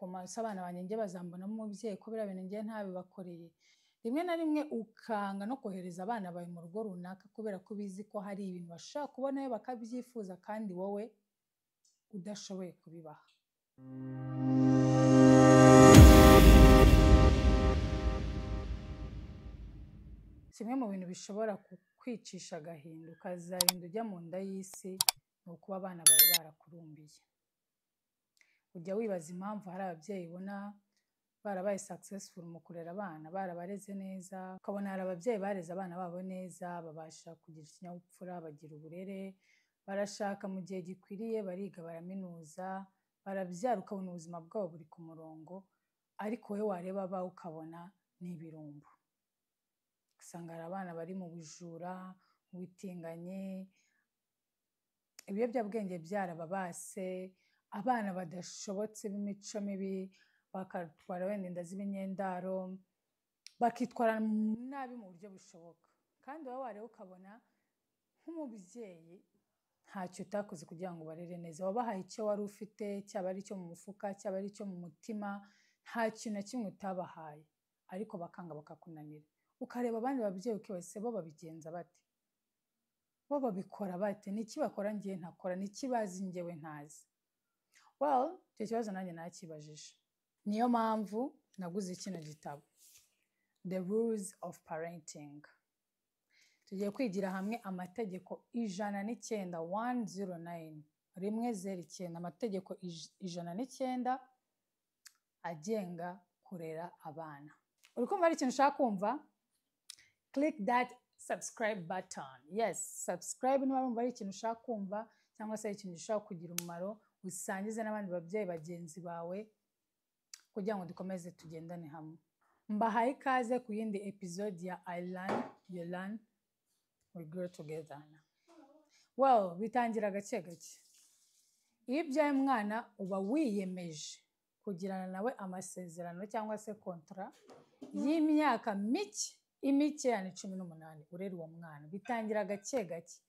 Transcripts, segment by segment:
koma abana banjye njye bazambonamo umubyeyi ko biriya bintu njye ntabibakoreye. Rimwe na rimwe ukanga no kohereza abana bawe mu rugo runaka kubera ko ubizi ko hari ibintu bashaka kubonayo bakabyifuza kandi wowe udashoboye kubibaha. Kimwe mu bintu bishobora kukwicisha agahinda ukazarinda ujya mu nda y'isi ni ukuba abana bawe barakurumbiye. Ujya wibaza impamvu hari ababyeyi ubona barabaye successful mu kurera abana, barabareze neza, ukabona hari ababyeyi bareze abana babo neza, babasha kugira ikinyabupfura, bagira uburere, barashaka mu gihe gikwiriye, bariga baraminuza, barabyara, ukabona ubuzima bwabo buri ku murongo, ariko wowe wareba abawe ukabona ni ibirumbo. Usanga hari abana bari mu bujura, mu bitinganye, ibiyobyabwenge byarababase, abana badashobotse b'imico mibi, bakatwara wenda inda z'ibinyendaro, bakitwara nabi mu buryo bushoboka. Kandi wowe wareba ukabona nk'umubyeyi ntacyo utakoze kugira ngo barere neza. Wabahaye icyo wari ufite, cyaba ari icyo mu mufuka, cyaba ari icyo mu mutima, nta kintu na kimwe utabahaye, ariko bakanga bakakunanira. Ukareba abandi babyeyi ukibaza bo babigenza bate? Bo babikora bate? Ni iki bakora njye ntakora? Ni iki bazi njyewe ntazi? Well, icyo kibazo nanjye nakibajije. Niyo mpamvu naguze kino gitabo, The Rules of Parenting. Tugiye kwigira hamwe amategeko 109, 109, amategeko 109 agenga kurera abana. Uri kumva ari ikintu ushaka kumva? Click that subscribe button. Yes, subscribe niba wumva ari ikintu ushaka kumva cyangwa se ikintu ushaka kugira umumaro, usangize n'abandi babyeyi bagenzi bawe kugira ngo dukomeze tugendane hamwe. Mbahaye ikaze ku yindi episode ya I Learn, You Learn, We Grow Together. Well, bitangira gake gake. Iyo ubyaye umwana uba wiyemeje kugirana nawe amasezerano cyangwa se kontra y'imyaka mike yani 18 urera uwo mwana. Bitangira gake gake.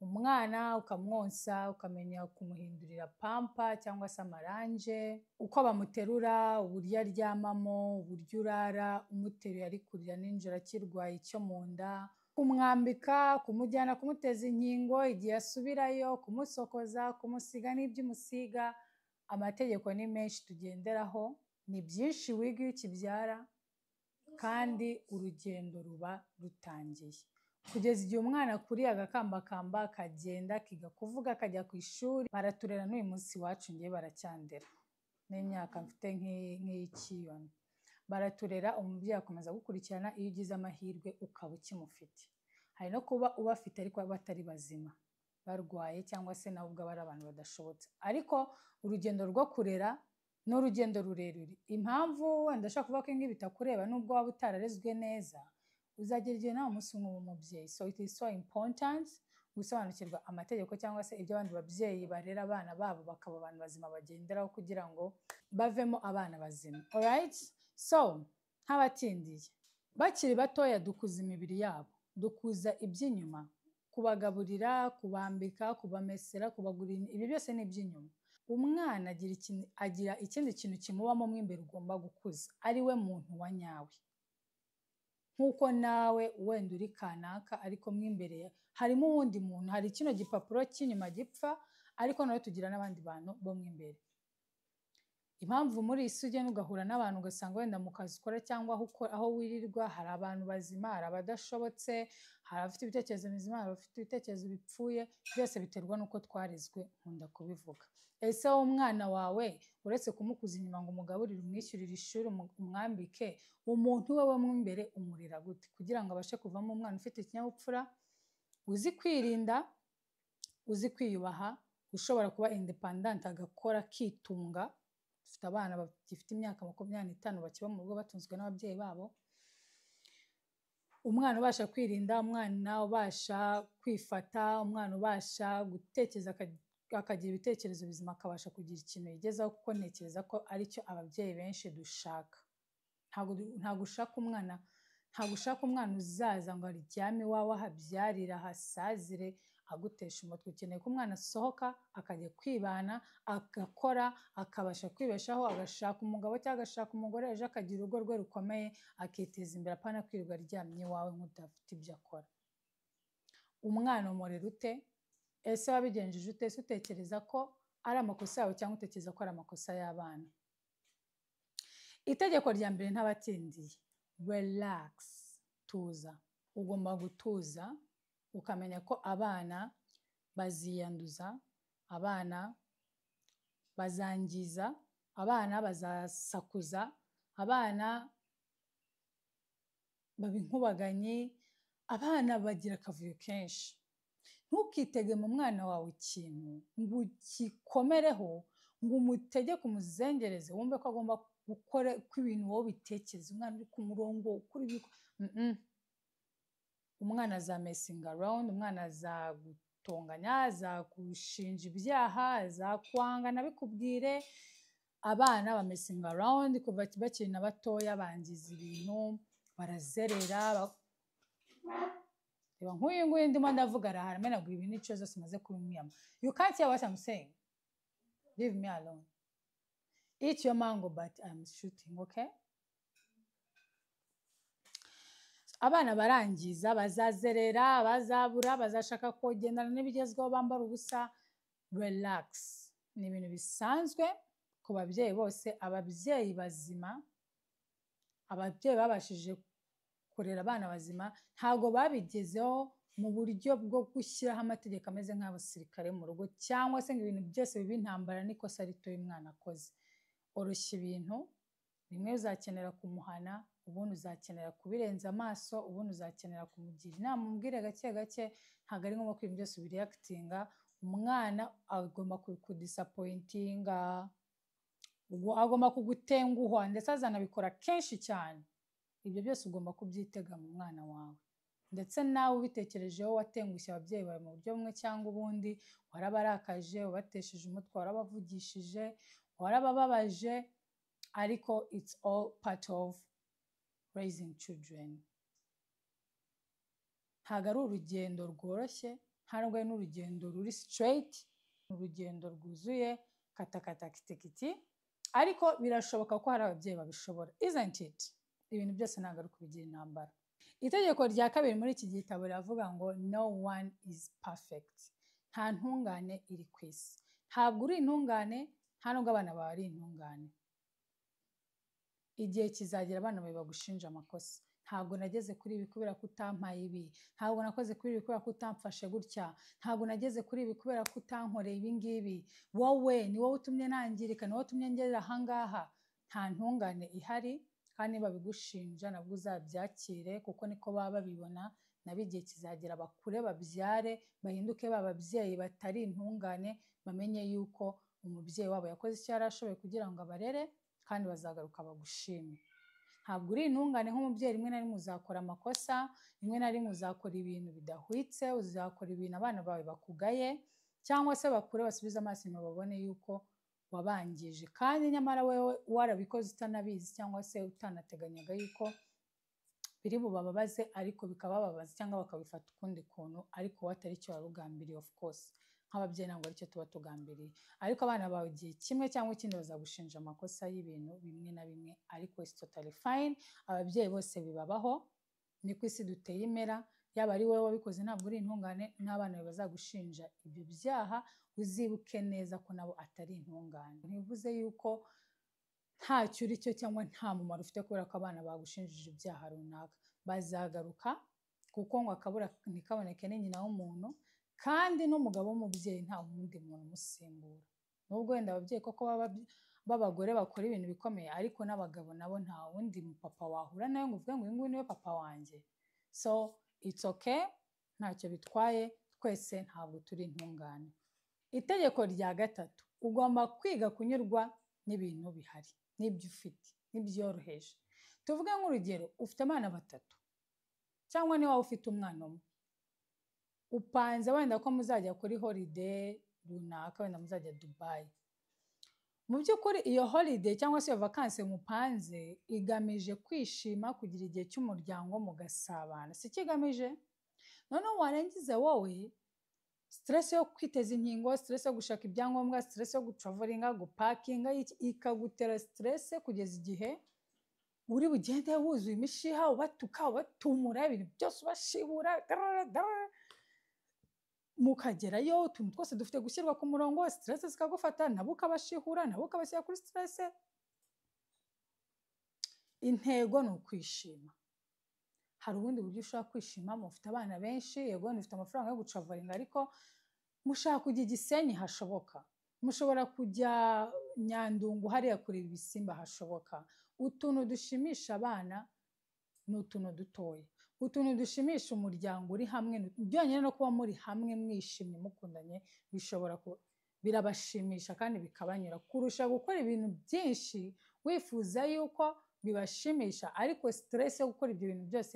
Umwana ukamwonsa, ukamenya kumuhindurira pampa cyangwa se amaranje, uko bamuterura, uburyo aryamamo, uburyo urara, umuteruye ari kurira ninjoro akirwaye icyo mu nda, kumwambika, kumujyana kumuteza inkingo igihe asubirayo, kumusokoza, kumusiga n'ibyo umusiga. Amategeko ni menshi tugenderaho, ni byinshi wiga iyo ukibyara, kandi urugendo ruba rutangiye. Kugeza igihe umwana akuriye agakambakamba, akagenda, akiga kuvuga, akajya ku ishuri. Baraturera n'uyu munsi wacu ngiye baracyandera. N'imyaka mfite nk'iy'ikiyoni. Baraturera, umubyeyi akomeza gukurikirana iyo ugize amahirwe ukaba ukimufite. Hari no kuba ubafite ariko batari bazima, barwaye cyangwa se nabo ubwo bari abantu badashobotse. Ariko urugendo rwo kurera ni urugendo rurerure. Impamvu wenda ndashaka kuvuga ko ingibi bitakureba nubwo waba utararezwe neza, uzagera igihe nawe umunsi umwe w'umubyeyi. So it is so important gusobanukirwa amategeko cyangwa se ibyo abandi babyeyi barera abana babo bakaba abantu bazima bagenderaho kugira ngo bavemo abana bazima. Alright? So, ntabatindiye. Bakiri batoya dukuza imibiri yabo, dukuza iby'inyuma, kubagaburira, kubambika, kubamesera, kubagurira, ibi byose ni iby'inyuma. Umwana agira ikindi kintu kimubamo mo imbere ugomba gukuza, ari we muntu wa nyawe. Nkuko nawe wenda uri kanaka ariko mo imbere harimo uwundi muntu, hari kino gipapuro cy'inyuma gipfa, ariko nawe tugira n'abandi bantu bo mo imbere. Impamvu muri isi ugenda ugahura n'abantu ugasanga wenda mu kazi ukora cyangwa aho wirirwa hari abantu bazima, hari abadashobotse, hari abafite ibitekerezo bizima, hari abafite ibitekerezo bipfuye, byose biterwa n'uko twarezwe, nkunda kubivuga. Ese wowe umwana wawe uretse kumukuza inyuma ngo umugaburire, umwishyurire ishuri, umwambike, umuntu we mo imbere umurira gute kugira ngo abashe kuvamo umwana ufite ikinyabupfura, uzi kwirinda, uzi kwiyubaha, ushobora kuba independent, agakora akitunga. Dufite abana bagifite imyaka 25 bakiba mu rugo batunzwe n'ababyeyi babo. Umwana ubasha kwirinda, umwana ubasha kwifata, umwana ubasha gutekereza akagira ibitekerezo bizima, akabasha kugira ikintu yigezaho, kuko ntekereza ko aricyo ababyeyi benshi dushaka. Ntago ushaka umwana uzaza ngo aryame iwawe ahabyarira, hasazire, agutesha umutwe. Ukeneye ko umwana asohoka akajya kwibana, agakora, akabasha kwibeshaho, agashaka umugabo cyangwa agashaka umugore, ejo akagira urugo rwe rukomeye, akiteza imbere, apana kwirirwa aryamye iwawe nk'udafite ibyo akora. Umwana umurera ute? Ese wabigenjeje ute? Ese utekereza ko ari amakosa yawe cyangwa utekereza ko ari amakosa y'abana? Itegeko rya mbere ntabatsindiye, relax, tuza. Ugomba gutuza ukamenya ko abana baziyanduza, abana bazangiza, abana bazasakuza, abana baba inkubaganyi, abana bagira akavuyo kenshi. Ntukitege mu mwana wawe ikintu ngo ukikomereho, ngo umutegeke umuzengereze wumve ko agomba gukora ko ibintu wowe bitekereza. Umwana uri ku murongo ukuri biko umwana azamesinga around, umwana azagutonganya, azagushinja ibyaha, azakwanga bikubwire. Abana bamesinga around kuva bakiri na batoya, bangiza ibintu, barazerera. Reba nk'uyu nguyu ndimo ndavuga arahara amenagura ibintu icyo zose maze kubimwiyama. You can't hear what I'm saying. Leave me alone. Eat your mango but I'm shooting, okay? Abana barangiza, bazazerera, bazabura, bazashaka kugendana n'ibigezweho, bambara ubusa. Relax. Ni ibintu bisanzwe ku babyeyi bose. Ababyeyi bazima, ababyeyi babashije kurera abana bazima, ntabwo babigezeho mu buryo bwo gushyiraho amategeko ameze nk'abasirikare mu rugo, cyangwa se ngo ibintu byose bibe intambara n'ikosa ritoya umwana akoze. Oroshya ibintu, rimwe uzakenera kumuhana, ubundi uzakenera kubirenza amaso, ubundi uzakenera kumugira inama, umubwire gake gake. Ntabwo ari ngombwa ko ibintu byose ubireakitinga. Umwana agomba kudisapointinga, agomba kugutenguha, ndetse azanabikora kenshi cyane. Ibyo byose ugomba kubyitega mu mwana wawe. Ndetse nawe ubitekerejeho watengushye ababyeyi bawe mu buryo bumwe cyangwa ubundi, warabarakaje, wabatesheje umutwe, warabavugishije, warabababaje, ariko it's all part of raising children. Ntabwo ari urugendo rworoshye, ntabwo ari n'urugendo ruri straight, ni urugendo rwuzuye katakata kitikiti, ariko birashoboka ko hari ababyeyi babishobora. Isn't it? Ibintu byose ntabwo ari kubigira intambara. Itegeko rya kabiri muri iki gitabo riravuga ngo no one is perfect. Nta ntungane iri ku isi. Ntabwo uri intungane, nta nubwo abana bawe ari intungane. Igihe kizagera abana bawe bagushinja amakosa. Ntabwo nageze kuri ibi kubera ko utampaye ibi. Ntabwo nakoze kuri ibi kubera ko utamfashe gutya. Ntabwo nageze kuri ibi kubera ko utankoreye ibi ngibi. Wowe ni wowe utumye nangirika, ni wowe utumye ngerera aha ngaha. Nta ntungane ihari, kandi niba bigushinja nabwo uzabyakire, kuko niko baba babibona. Nabo igihe kizagera bakure, babyare, bahinduke bababyeyi batari intungane, bamenye yuko umubyeyi wabo yakoze icyo yari ashoboye kugira ngo abarere, kandi bazagaruka bagushime. Ntabwo uri intungane nk'umubyeyi. Rimwe na rimwe uzakora amakosa, rimwe na rimwe uzakora ibintu bidahwitse, uzakora ibintu abana bawe bakugaye, cyangwa se bakure basubize amaso inyuma babone yuko wabangije, kandi nyamara wewe warabikoze utanabizi, cyangwa se utanateganyaga yuko biri bubababaze, ariko bikabababaza cyangwa bakabifata ukundi kuntu, ariko watari icyo wari ugambiriye. Of course nk'ababyeyi ntabwo aricyo tuba tugambiriye, ariko abana bawe igihe kimwe cyangwa ikindi bazagushinja amakosa y'ibintu bimwe na bimwe, ariko it's totally fine. Ababyeyi bose bibabaho, ni ku isi duteye imera. Yaba ari wowe wabikoze ntabwo uri intungane, n'abana bawe bazagushinja ibyo byaha, uzibuke neza ko nabo atari intungane. Ntibivuze yuko ntacyo uri cyo cyangwa nta mumaro ufite kubera ko abana bagushinjije ibyaha runaka. Bazagaruka, kuko ngo akabura ntikaboneke ni nyina w'umuntu, kandi n'umugabo w'umubyeyi nta wundi muntu umusimbura. Nubwo wenda ababyeyi koko b'abagore bakora ibintu bikomeye, ariko n'abagabo nabo nta wundi mupapa wahura nawe ngo uvuge ngo uyu nguyu niwe papa wanjye. So it's okay, ntacyo bitwaye, twese ntabwo turi intungane. Itegeko rya gatatu, ugomba kwiga kunyurwa n'ibintu bihari, n'ibyo ufite, n'ibyoroheje. Tuvuge nk'urugero, ufite abana batatu, cyangwa niba ufite umwana umwe, upanze wenda ko muzajya kuri holiday runaka, wenda muzajya Dubai. Mu by'ukuri iyo holiday cyangwa se iyo vacances mupanze igamije kwishima, kugira igihe cy'umuryango mugasabana, si kigamije? Noneho warangiza wowe stress yo kwiteza inkingo, stress yo gushaka ibyangombwa, stress yo gutravalinga, gupakinga, ikagutera stress kugeza igihe uri bugende wuzuye imishiha, ubatuka, ubatumura, ibintu byose ubashibura, mukagerayo utuntu twose dufite gushyirwa ku murongo, stress zikagufata, nabo ukabashihura, nabo ukabashyira kuri stress. Intego ni ukwishima. Hari ubundi buryo ushobora kwishima, mufite abana benshi, yego ufite amafaranga yo gutravalinga, ariko mushaka kujya Gisenyi hashoboka, mushobora kujya Nyandungu hariya kureba ibisimba hashoboka. Utuntu dushimisha abana ni utuntu dutoya, utuntu dushimisha umuryango uri hamwe, byonyine no kuba muri hamwe mwishimye mukundanye bishobora birabashimisha kandi bikabanyura, kurusha gukora ibintu byinshi wifuza yuko bibashimisha, ariko stress yo gukora ibyo bintu byose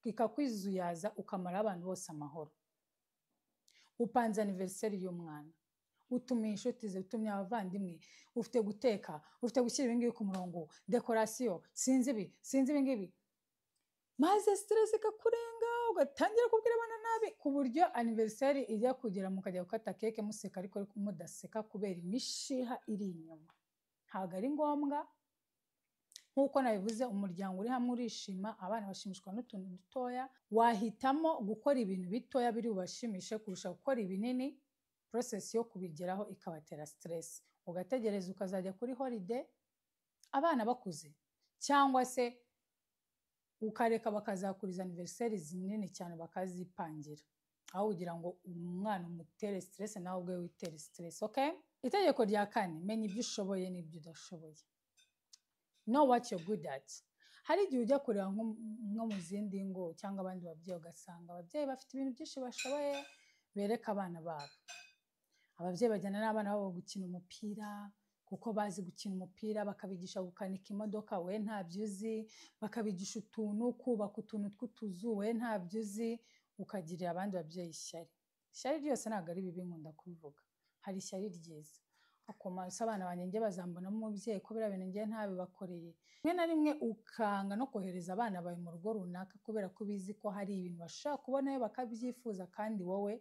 ikakwizuyaza, ukamara abantu bose amahoro. Upanze anniversaire y'umwana, utumiye inshuti ze, utumye abavandimwe, ufite guteka, ufite gushyira ibingibi ku murongo, dekorasiyo, sinzi ibingibi, maze stress ikakurenga, ugatangira kubwira abana nabi, ku buryo anniversaire ijya kugera mukajya gukata keke museka, ariko mudaseka kubera imishiha iri inyuma. Ntabwo ari ngombwa. Nk'uko nabivuze, umuryango uri hamwe urishima, abana bashimishwa n'utuntu dutoya. Wahitamo gukora ibintu bitoya biri bubashimishe kurusha gukora ibinini, process yo kubigeraho ikabatera stress. Ugategereza ukazajya kuri holiday abana bakuze, cyangwa se ukareka bakazakuriza anniversaire zinini cyane bakazipangira, aho ugira ngo umwana umutere stress nawe ubwe witere stress. Okay? Itegeko rya 4, menya ibyo ushoboye n'ibyo udashoboye. Know what you're good at. Hari igihe ujya kureba nko mu zindi ngo cyangwa abandi babyeyi, ugasanga ababyeyi bafite ibintu byinshi bashoboye bereka abana babo. Ababyeyi bajyana n'abana babo gukina umupira kuko bazi gukina umupira, bakabigisha gukanika imodoka, we ntabyo uzi, bakabigisha utuntu, kubaka utuntu tw'utuzu, we ntabyo uzi, ukagirira abandi babyeyi ishyari. Ishyari ryose ntabwo ari bibi, nkunda kubivuga. Hari ishyari ryiza. Akomasa abana banjye njye bazambonamo umubyeyi ko biriya bintu njye ntabibakoreye. Rimwe na rimwe ukanga no kohereza abana bawe mu rugo runaka kubera ko ubizi ko hari ibintu bashaka kubonayo bakabyifuza kandi wowe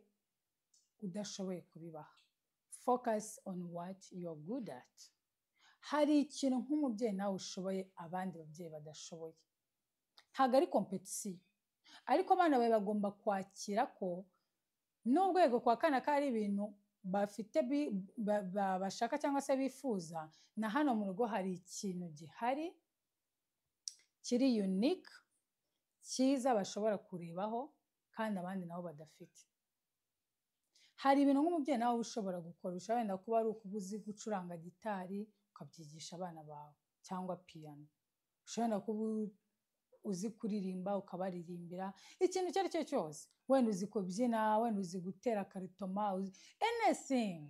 udashoboye kubibaha. Focus on what you are good at. Hari ikintu nk'umubyeyi nawe ushoboye abandi babyeyi badashoboye. Ntabwo ari competition, ariko abana bawe bagomba kwakira ko n'urwego kwa kana kari ibintu bafite bashaka cyangwa se bifuza, na hano mu rugo hari ikintu gihari kiri unique cyiza bashobora kurebaho kandi abandi nabo badafite. Hari ibintu nk'umubyeyi nawe ushobora gukora, ushobora wenda kuba ari ukuba uzi gucuranga gitari ukabyigisha abana bawe, cyangwa piano. Ushobora kuba uzi kuririmba ukabaririmbira, ikintu icyo ari cyo cyose. Wenda uzi kubyina, wenda uzi gutera karitoma, anything,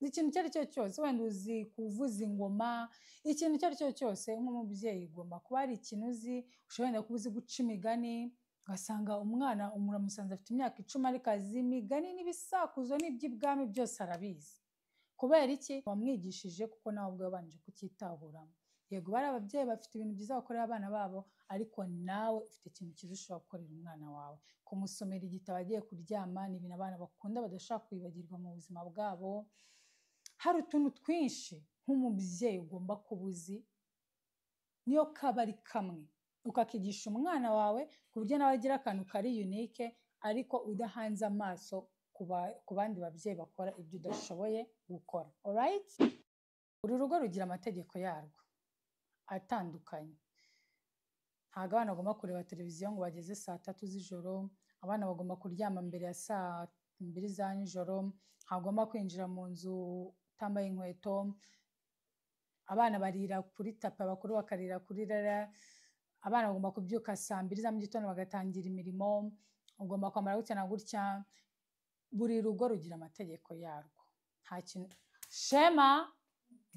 ikintu icyo ari cyo cyose. Wenda uzi kuvuza ingoma, ikintu icyo ari cyo cyose. Nk'umubyeyi ugomba kuba ari ikintu uzi. Ushobora kuba uzi guca imigani, ugasanga umwana umuramusanze afite imyaka 10 ariko azi imigani n'ibisakuzo n'iby'ibwami byose arabizi. Kubera iki? Wamwigishije kuko nawe ubwo wabanje kucyitahuramo. Yego bari ababyeyi bafite ibintu byiza bakorera abana babo, ariko nawe ufite ikintu cyiza ushobora gukorera umwana wawe. Kumusomera igitabo agiye kuryama ni ibintu abana bakunda badashaka kwibagirwa mu buzima bwabo. Hari utuntu twinshi nk'umubyeyi ugomba kuba uzi, niyo kaba ari kamwe ukakigisha umwana wawe ku buryo nawe agira akantu kari unique, ariko udahanze amaso ku bandi babyeyi bakora ibyo udashoboye gukora. Alright? Uru rugo rugira amategeko yarwo atandukanye. Ntabwo abana bagomba kureba televiziyo ngo bageze saa 3 z'ijoro, abana bagomba kuryama mbere ya saa 2 za nijoro, ntagomba kwinjira mu nzu utambaye inkweto, abana barira kuri tapi, abakuru bakarira kuri rara, abana bagomba kubyuka saa 2 za mu gitondo bagatangira imirimo, ugomba kwambara gutya na gutya. Buri rugo rugira amategeko yarwo. Nta kintu Shema,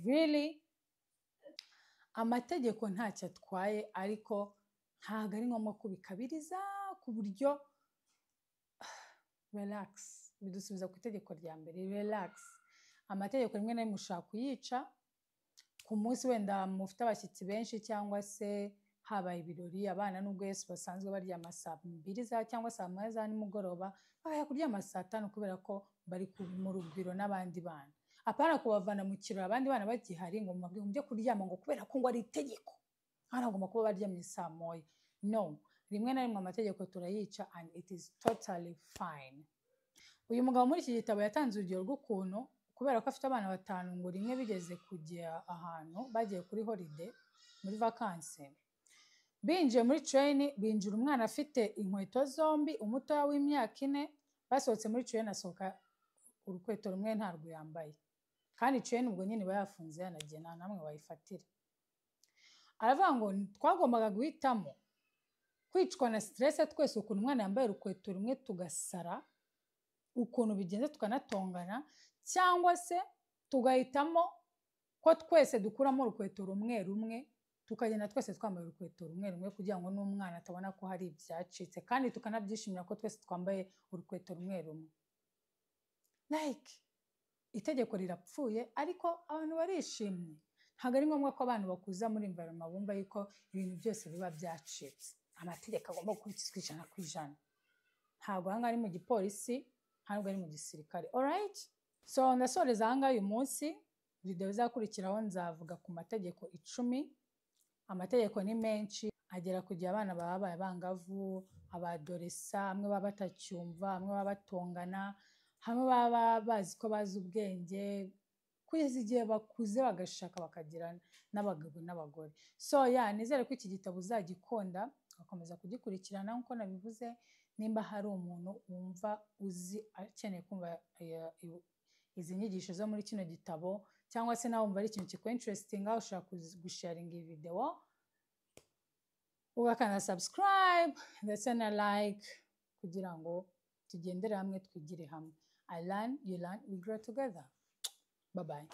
really, amategeko ntacyo atwaye, ariko ntabwo ari ngombwa kubikabiriza ku buryo relax. Bidusubiza ku itegeko rya mbere, relax. Amategeko rimwe na rimwe ushaka kuyica ku munsi wenda mufite abashyitsi benshi, cyangwa se habaye ibirori abana nubwo Yesu basanzwe baryama saa 2 cyangwa saa 1 za nimugoroba bakajya kuryama saa 5 kubera ko bari mu rugwiro n'abandi bana. Apana kubavana mu kirori abandi bana bagihari ngo mubye kuryama ngo kubera ko ngo ari itegeko. Hano ngomba kuba baryamye saa 1. No, rimwe na rimwe amategeko turayica and it is totally fine. Uyu mugabo muri iki gitabo yatanze urugero rw'ukuntu kubera ko afite abana 5 ngo rimwe bigeze kujya ahantu bagiye kuri holiday muri vacances. Binjiye muri train binjira umwana afite inkweto zombi umutoya w'imyaka 4 basohotse muri train asohoka urukweto rumwe ntarwo yambaye. Kandi train ubwo nyine bayafunze yanagiye nta namwe wayifatira. Aravuga ngo twagombaga guhitamo kwicwa na stress twese ukuntu umwana yambaye urukweto rumwe tugasara ukuntu bigenze tukanatongana cyangwa se tugahitamo ko twese dukuramo urukweto rumwe tukagenda twese twambaye urukweto rumwe kugira ngo n'umwana atabona ko hari ibyacitse kandi tukanabyishimira ko twese twambaye urukweto rumwe. Like itegeko rirapfuye ariko abantu barishimye. Ntabwo ari ngombwa ko abantu bakuza muri environment bumva yuko ibintu byose biba byacitse. Amategeko agomba gukurikizwa 100%. Ntabwo hanga ari mu gipolisi, ntabwo ari mu gisirikare. Alright? So ndasoreza hanga uyu munsi, video izakurikiraho nzavuga ku mategeko 10. Amategeko ni menshi agera kugira abana babaye abangavu, abadoresa, amwe baba batacyumva, amwe baba batongana, hamwe baba bazi ko bazi ubwenge, kugeza igihe bakuze bagashaka bakagira n'abagabo n'abagore. So nizere ko iki gitabo uzagikunda ugakomeza kugikurikirana nkuko nabivuze. Nimba hari umuntu wumva uzi akeneye kumva izi nyigisho zo muri kino gitabo cyangwa se nawe wumva ari ikintu kiko interesting aho ushaka gusharinga iyi video ugakanda subscribe ndetse na like kugira ngo tugendere hamwe twigire hamwe. I learn, you learn, we grow together. Bye bye.